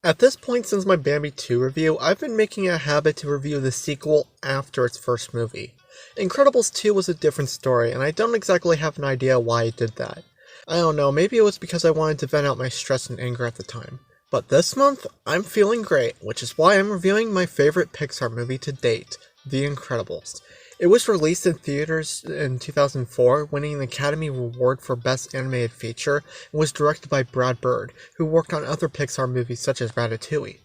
At this point since my Bambi 2 review, I've been making it a habit to review the sequel after its first movie. Incredibles 2 was a different story, and I don't exactly have an idea why I did that. I don't know, maybe it was because I wanted to vent out my stress and anger at the time. But this month, I'm feeling great, which is why I'm reviewing my favorite Pixar movie to date, The Incredibles. It was released in theaters in 2004, winning an Academy Award for Best Animated Feature, and was directed by Brad Bird, who worked on other Pixar movies such as Ratatouille.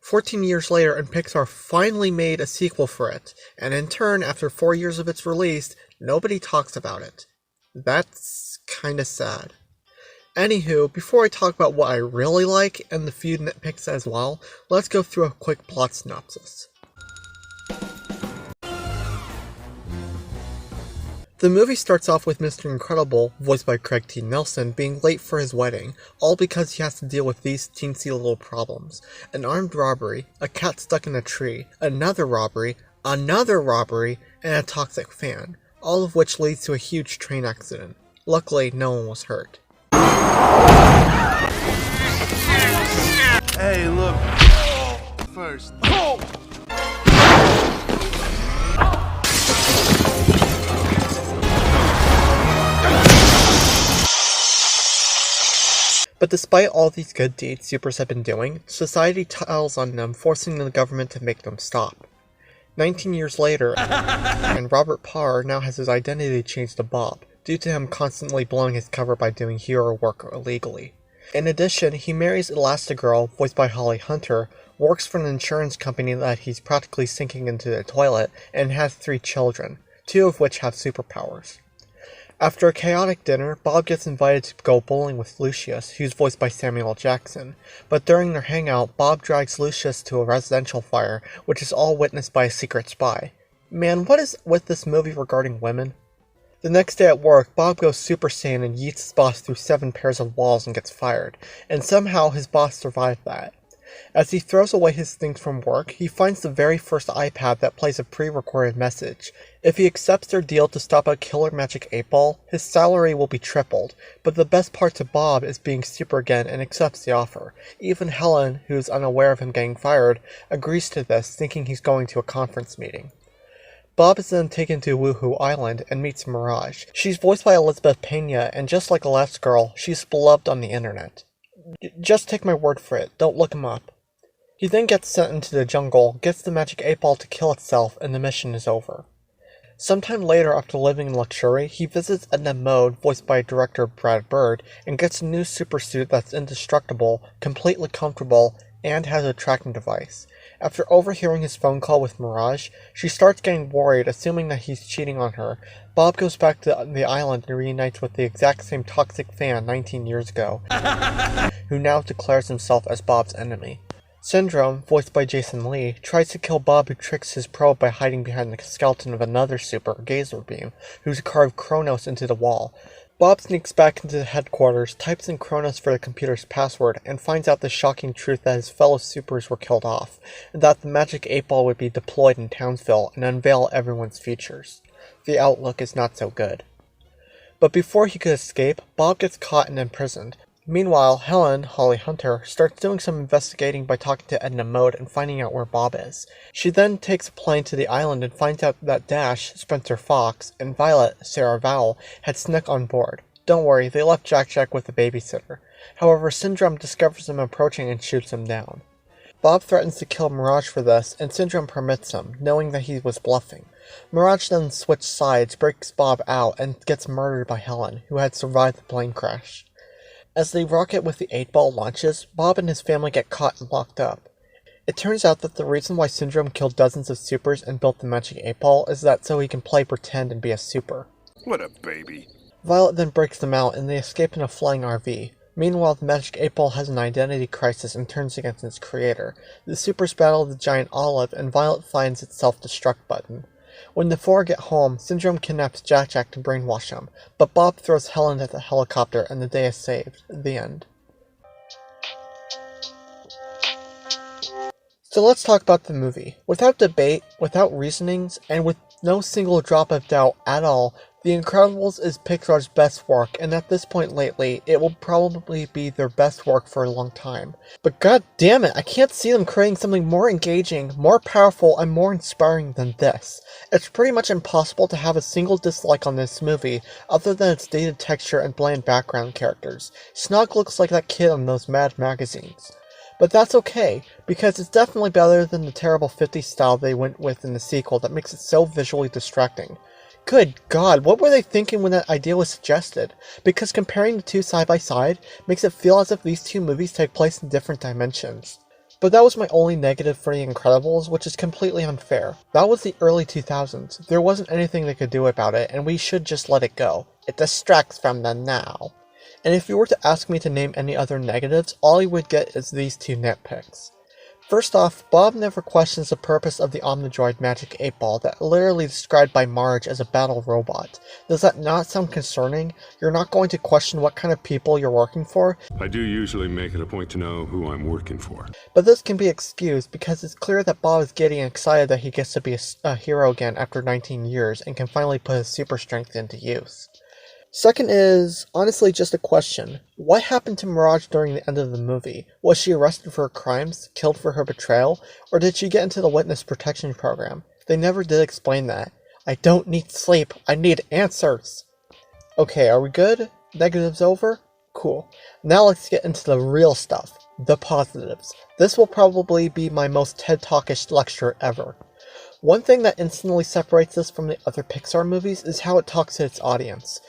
14 years later, and Pixar finally made a sequel for it, and in turn, after 4 years of its release, nobody talks about it. That's kinda sad. Anywho, before I talk about what I really like, and the few nitpicks as well, let's go through a quick plot synopsis. The movie starts off with Mr. Incredible, voiced by Craig T. Nelson, being late for his wedding, all because he has to deal with these teensy little problems. An armed robbery, a cat stuck in a tree, another robbery, and a toxic fan, all of which leads to a huge train accident. Luckily, no one was hurt. Hey, look. First. But despite all these good deeds supers have been doing, society tells on them, forcing the government to make them stop. 19 years later, and Robert Parr now has his identity changed to Bob, due to him constantly blowing his cover by doing hero work illegally. In addition, he marries Elastigirl, voiced by Holly Hunter, works for an insurance company that he's practically sinking into the toilet, and has 3 children, 2 of which have superpowers. After a chaotic dinner, Bob gets invited to go bowling with Lucius, who's voiced by Samuel L. Jackson, but during their hangout, Bob drags Lucius to a residential fire, which is all witnessed by a secret spy. Man, what is with this movie regarding women? The next day at work, Bob goes Super Saiyan and yeets his boss through 7 pairs of walls and gets fired, and somehow his boss survived that. As he throws away his things from work, he finds the very first iPad that plays a pre-recorded message. If he accepts their deal to stop a killer magic 8-ball, his salary will be tripled, but the best part to Bob is being super again and accepts the offer. Even Helen, who is unaware of him getting fired, agrees to this, thinking he's going to a conference meeting. Bob is then taken to Woohoo Island and meets Mirage. She's voiced by Elizabeth Pena, and just like Elastigirl, she's beloved on the internet. Just take my word for it, don't look him up. He then gets sent into the jungle, gets the magic 8-ball to kill itself, and the mission is over. Sometime later, after living in luxury, he visits Edna Mode, voiced by director Brad Bird, and gets a new supersuit that's indestructible, completely comfortable, and has a tracking device. After overhearing his phone call with Mirage, she starts getting worried, assuming that he's cheating on her. Bob goes back to the island and reunites with the exact same toxic fan 19 years ago, who now declares himself as Bob's enemy. Syndrome, voiced by Jason Lee, tries to kill Bob, who tricks his probe by hiding behind the skeleton of another super, Gazer Beam, who's carved Kronos into the wall. Bob sneaks back into the headquarters, types in Kronos for the computer's password, and finds out the shocking truth that his fellow supers were killed off, and that the magic 8-ball would be deployed in Townsville and unveil everyone's futures. The outlook is not so good. But before he could escape, Bob gets caught and imprisoned. Meanwhile, Helen, Holly Hunter, starts doing some investigating by talking to Edna Mode and finding out where Bob is. She then takes a plane to the island and finds out that Dash, Spencer Fox, and Violet, Sarah Vowell, had snuck on board. Don't worry, they left Jack with the babysitter. However, Syndrome discovers them approaching and shoots him down. Bob threatens to kill Mirage for this, and Syndrome permits him, knowing that he was bluffing. Mirage then switches sides, breaks Bob out, and gets murdered by Helen, who had survived the plane crash. As the rocket with the 8-ball launches, Bob and his family get caught and locked up. It turns out that the reason why Syndrome killed dozens of supers and built the magic 8-ball is that so he can play pretend and be a super. What a baby. Violet then breaks them out and they escape in a flying RV. Meanwhile, the magic 8-ball has an identity crisis and turns against its creator. The supers battle the giant olive and Violet finds its self-destruct button. When the four get home, Syndrome kidnaps Jack to brainwash him, but Bob throws Helen at the helicopter and the day is saved. The end. So let's talk about the movie. Without debate, without reasonings, and with no single drop of doubt at all, The Incredibles is Pixar's best work, and at this point lately, it will probably be their best work for a long time. But god damn it, I can't see them creating something more engaging, more powerful, and more inspiring than this. It's pretty much impossible to have a single dislike on this movie, other than its dated texture and bland background characters. Snog looks like that kid on those Mad magazines. But that's okay, because it's definitely better than the terrible 50s style they went with in the sequel that makes it so visually distracting. Good god, what were they thinking when that idea was suggested? Because comparing the two side by side makes it feel as if these two movies take place in different dimensions. But that was my only negative for The Incredibles, which is completely unfair. That was the early 2000s, there wasn't anything they could do about it, and we should just let it go. It distracts from the now. And if you were to ask me to name any other negatives, all you would get is these two nitpicks. First off, Bob never questions the purpose of the Omnidroid Magic 8-Ball that literally described by Marge as a battle robot. Does that not sound concerning? You're not going to question what kind of people you're working for? I do usually make it a point to know who I'm working for. But this can be excused because it's clear that Bob is getting excited that he gets to be a hero again after 19 years and can finally put his super strength into use. Second is, honestly, just a question. What happened to Mirage during the end of the movie? Was she arrested for her crimes, killed for her betrayal, or did she get into the witness protection program? They never did explain that. I don't need sleep, I need answers! Okay, are we good? Negatives over? Cool. Now let's get into the real stuff. The positives. This will probably be my most TED Talkish lecture ever. One thing that instantly separates this from the other Pixar movies is how it talks to its audience.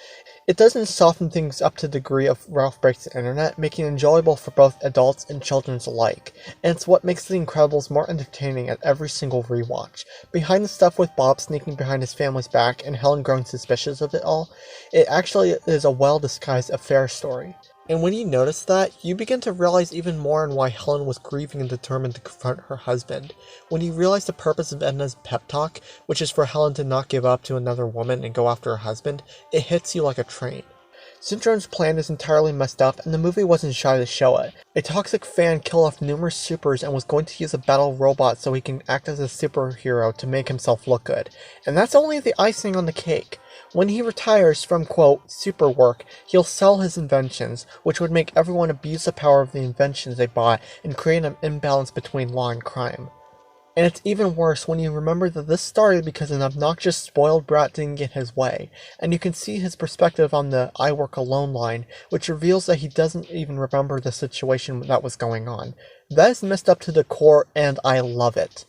It doesn't soften things up to the degree of Ralph Breaks the Internet, making it enjoyable for both adults and children alike, and it's what makes The Incredibles more entertaining at every single rewatch. Behind the stuff with Bob sneaking behind his family's back and Helen growing suspicious of it all, it actually is a well-disguised affair story. And when you notice that, you begin to realize even more on why Helen was grieving and determined to confront her husband. When you realize the purpose of Edna's pep talk, which is for Helen to not give up to another woman and go after her husband, it hits you like a train. Syndrome's plan is entirely messed up, and the movie wasn't shy to show it. A toxic fan killed off numerous supers and was going to use a battle robot so he can act as a superhero to make himself look good. And that's only the icing on the cake. When he retires from, quote, super work, he'll sell his inventions, which would make everyone abuse the power of the inventions they bought and create an imbalance between law and crime. And it's even worse when you remember that this started because an obnoxious spoiled brat didn't get his way, and you can see his perspective on the I work alone line, which reveals that he doesn't even remember the situation that was going on. That is messed up to the core, and I love it.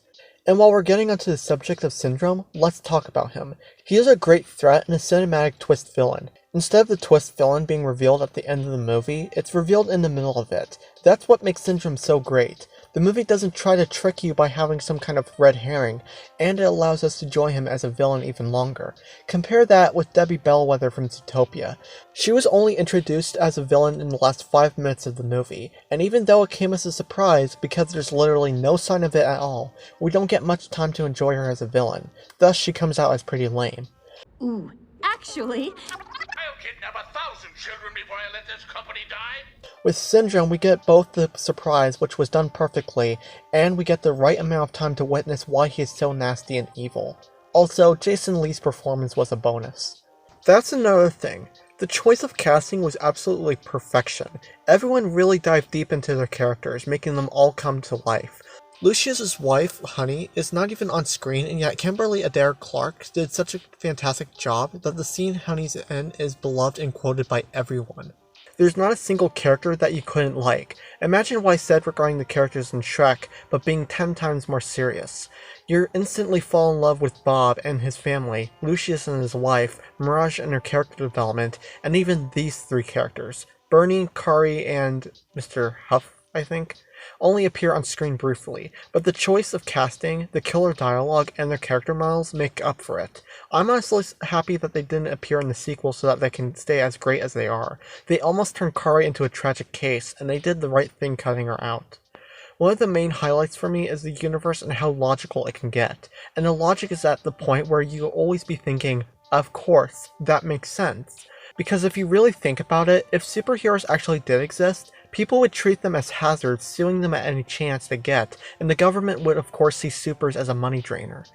And while we're getting onto the subject of Syndrome, let's talk about him. He is a great threat and a cinematic twist villain. Instead of the twist villain being revealed at the end of the movie, it's revealed in the middle of it. That's what makes Syndrome so great. The movie doesn't try to trick you by having some kind of red herring, and it allows us to enjoy him as a villain even longer. Compare that with Debbie Bellwether from Zootopia. She was only introduced as a villain in the last 5 minutes of the movie, and even though it came as a surprise because there's literally no sign of it at all, we don't get much time to enjoy her as a villain. Thus, she comes out as pretty lame. Ooh, actually... I'll kidnap 1,000 children before I let this company die. With Syndrome, we get both the surprise, which was done perfectly, and we get the right amount of time to witness why he is so nasty and evil. Also, Jason Lee's performance was a bonus. That's another thing. The choice of casting was absolutely perfection. Everyone really dived deep into their characters, making them all come to life. Lucius's wife, Honey, is not even on screen, and yet Kimberly Adair Clark did such a fantastic job that the scene Honey's in is beloved and quoted by everyone. There's not a single character that you couldn't like. Imagine what I said regarding the characters in Shrek, but being 10 times more serious. You instantly fall in love with Bob and his family, Lucius and his wife, Mirage and her character development, and even these 3 characters. Bernie, Kari, and Mr. Huff, I think, only appear on screen briefly, but the choice of casting, the killer dialogue, and their character models make up for it. I'm honestly happy that they didn't appear in the sequel so that they can stay as great as they are. They almost turned Kari into a tragic case, and they did the right thing cutting her out. One of the main highlights for me is the universe and how logical it can get, and the logic is at the point where you'll always be thinking, of course, that makes sense. Because if you really think about it, if superheroes actually did exist, people would treat them as hazards, suing them at any chance they get, and the government would of course see supers as a money drainer.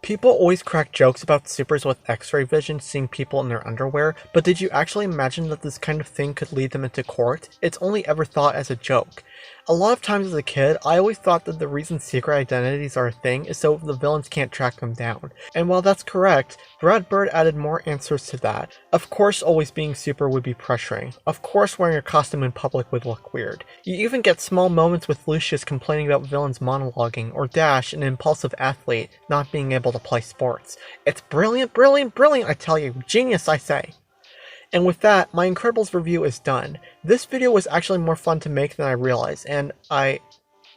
People always crack jokes about supers with X-ray vision seeing people in their underwear, but did you actually imagine that this kind of thing could lead them into court? It's only ever thought as a joke. A lot of times as a kid, I always thought that the reason secret identities are a thing is so the villains can't track them down. And while that's correct, Brad Bird added more answers to that. Of course always being super would be pressuring. Of course wearing a costume in public would look weird. You even get small moments with Lucius complaining about villains monologuing, or Dash, an impulsive athlete, not being able to play sports. It's brilliant, brilliant, brilliant, I tell you. Genius, I say. And with that, my Incredibles review is done. This video was actually more fun to make than I realized, and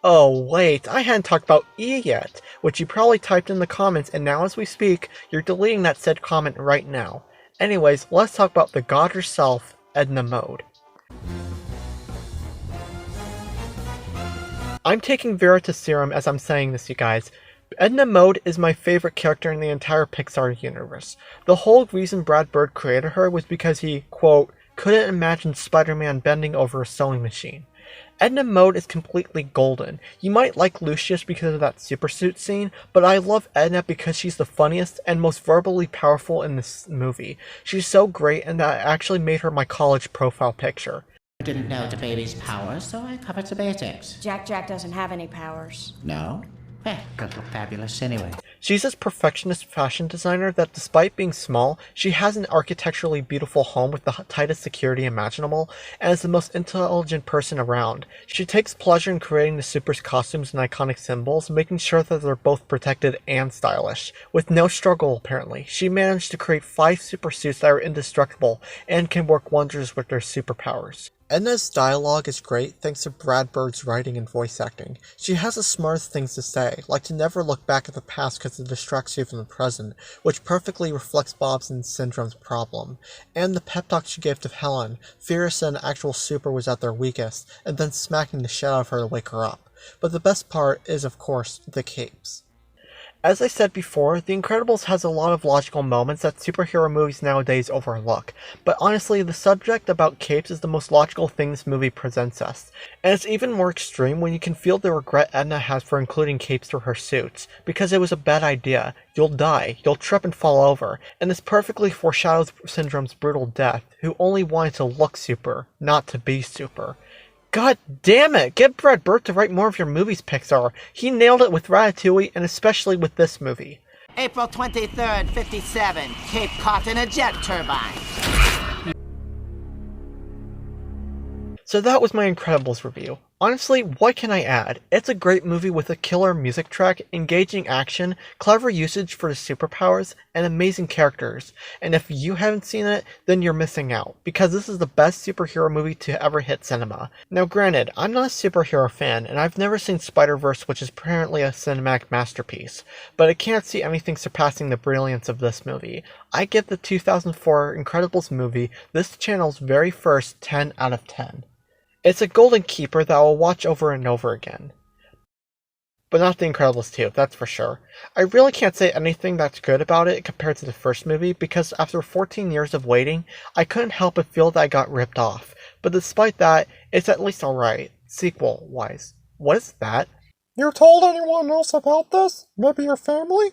oh wait, I hadn't talked about E yet, which you probably typed in the comments, and now as we speak, you're deleting that said comment right now. Anyways, let's talk about the god herself, Edna Mode. I'm taking Vera to serum as I'm saying this, you guys. Edna Mode is my favorite character in the entire Pixar universe. The whole reason Brad Bird created her was because he, quote, couldn't imagine Spider-Man bending over a sewing machine. Edna Mode is completely golden. You might like Lucius because of that supersuit scene, but I love Edna because she's the funniest and most verbally powerful in this movie. She's so great, and I actually made her my college profile picture. I didn't know the baby's powers, so I covered the basics. Jack doesn't have any powers. No? Well, could look fabulous anyway. She's this perfectionist fashion designer that despite being small, she has an architecturally beautiful home with the tightest security imaginable, and is the most intelligent person around. She takes pleasure in creating the Super's costumes and iconic symbols, making sure that they're both protected and stylish. With no struggle apparently, she managed to create 5 super suits that are indestructible, and can work wonders with their superpowers. Edna's dialogue is great thanks to Brad Bird's writing and voice acting. She has the smartest things to say, like to never look back at the past because it distracts you from the present, which perfectly reflects Bob's and Syndrome's problem. And the pep talk she gave to Helen, furious that an actual super was at their weakest, and then smacking the shit out of her to wake her up. But the best part is, of course, the capes. As I said before, The Incredibles has a lot of logical moments that superhero movies nowadays overlook, but honestly, the subject about capes is the most logical thing this movie presents us. And it's even more extreme when you can feel the regret Edna has for including capes for her suits, because it was a bad idea. You'll die, you'll trip and fall over, and this perfectly foreshadows Syndrome's brutal death, who only wanted to look super, not to be super. God damn it! Get Brad Bird to write more of your movies, Pixar. He nailed it with Ratatouille, and especially with this movie. April 23rd, 57. Cape caught in a jet turbine. So that was my Incredibles review. Honestly, what can I add? It's a great movie with a killer music track, engaging action, clever usage for the superpowers, and amazing characters. And if you haven't seen it, then you're missing out, because this is the best superhero movie to ever hit cinema. Now granted, I'm not a superhero fan, and I've never seen Spider-Verse, which is apparently a cinematic masterpiece, but I can't see anything surpassing the brilliance of this movie. I give the 2004 Incredibles movie this channel's very first 10 out of 10. It's a golden keeper that I will watch over and over again. But not The Incredibles 2, that's for sure. I really can't say anything that's good about it compared to the first movie, because after 14 years of waiting, I couldn't help but feel that I got ripped off. But despite that, it's at least alright, sequel-wise. What is that? You told anyone else about this? Maybe your family?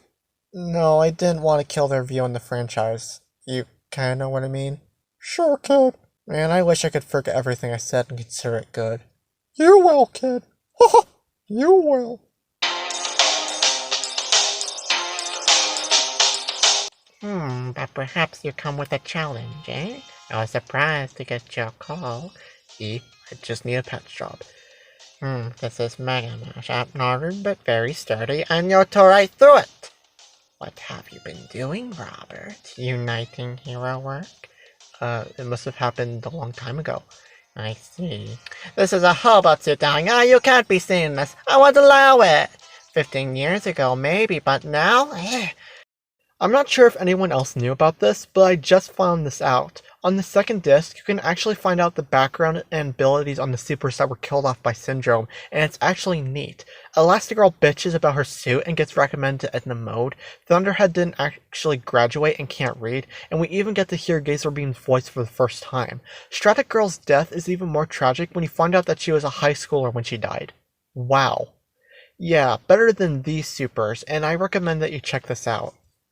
No, I didn't want to kill their view on the franchise. You kinda know what I mean? Sure, kid. Man, I wish I could forget everything I said and consider it good. You will, kid. You will. But perhaps you come with a challenge, eh? I was surprised to get your call. I just need a pet job. This is Mega Mash, outnumbered but very sturdy, and you'll tow right through it! What have you been doing, Robert? Uniting hero work? It must have happened a long time ago. I see. This is a hobo suit, darling. You can't be seeing this. I won't allow it. 15 years ago, maybe, but now? I'm not sure if anyone else knew about this, but I just found this out. On the second disc, you can actually find out the background and abilities on the supers that were killed off by Syndrome, and it's actually neat. Elastigirl bitches about her suit and gets recommended to Edna Mode. Thunderhead didn't actually graduate and can't read, and we even get to hear Gazerbeam's voice for the first time. Stratic Girl's death is even more tragic when you find out that she was a high schooler when she died. Wow. Yeah, better than these supers, and I recommend that you check this out.